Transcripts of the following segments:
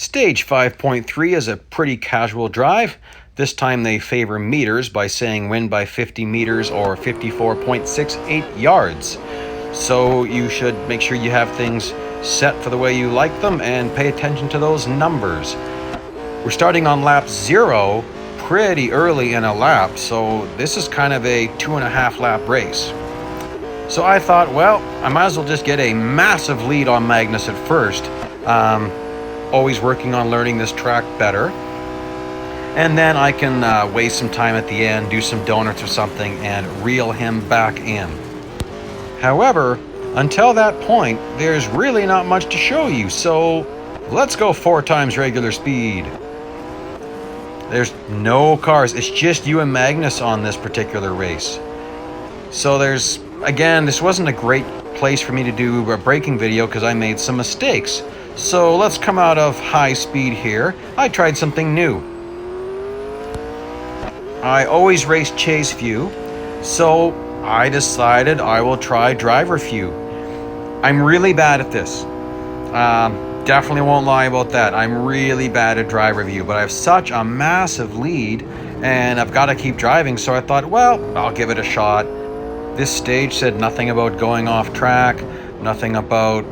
Stage 5.3 is a pretty casual drive. This time they favor meters by saying win by 50 meters or 54.68 yards. So you should make sure you have things set for the way you like them and pay attention to those numbers. We're starting on lap 0 pretty early in a lap, so this is kind of a 2.5 lap race. So I thought, well, I might as well just get a massive lead on Magnus at first. Always working on learning this track better. And then I can waste some time at the end, do some donuts or something, and reel him back in. However, until that point, there's really not much to show you, so let's go 4 times regular speed. There's no cars, it's just you and Magnus on this particular race. So again, this wasn't a great place for me to do a braking video because I made some mistakes. So let's come out of high speed here. I tried something new. I always race chase view, so I decided I will try driver view. I'm really bad at this. Definitely won't lie about that. I'm really bad at driver view, but I have such a massive lead and I've got to keep driving, so I thought, well, I'll give it a shot. This stage said nothing about going off track, nothing about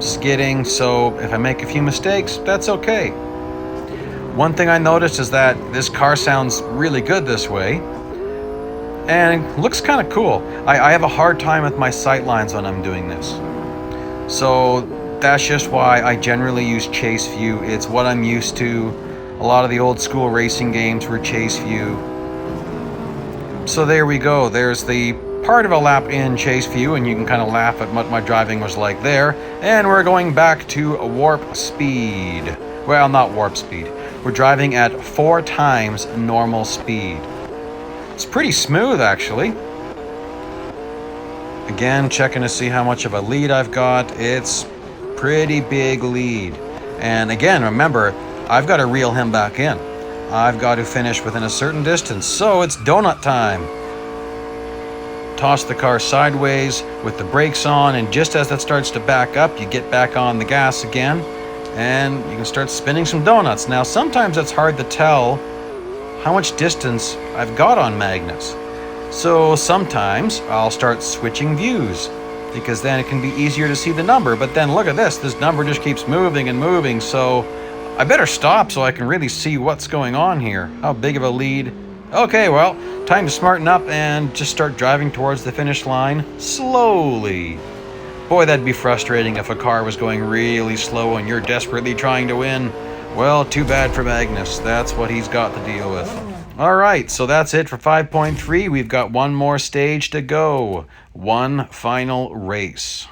skidding, so if I make a few mistakes, that's okay. One thing I noticed is that this car sounds really good this way and it looks kind of cool. I have a hard time with my sight lines when I'm doing this, so that's just why I generally use chase view. It's what I'm used to. A lot of the old school racing games were chase view. So there we go. There's the part of a lap in chase view, and you can kind of laugh at what my driving was like there. And we're going back to warp speed. Well, not warp speed. We're driving at 4 times normal speed. It's pretty smooth, actually. Again, checking to see how much of a lead I've got. It's pretty big lead. And again, remember, I've got to reel him back in. I've got to finish within a certain distance, so it's donut time. Toss the car sideways with the brakes on, and just as that starts to back up, you get back on the gas again, and you can start spinning some donuts. Now, sometimes it's hard to tell how much distance I've got on Magnus. So sometimes I'll start switching views, because then it can be easier to see the number. But then look at this number just keeps moving and moving, so I better stop so I can really see what's going on here. How big of a lead? Okay, well, time to smarten up and just start driving towards the finish line slowly. Boy, that'd be frustrating if a car was going really slow and you're desperately trying to win. Well, too bad for Magnus. That's what he's got to deal with. All right, so that's it for 5.3. We've got one more stage to go. One final race.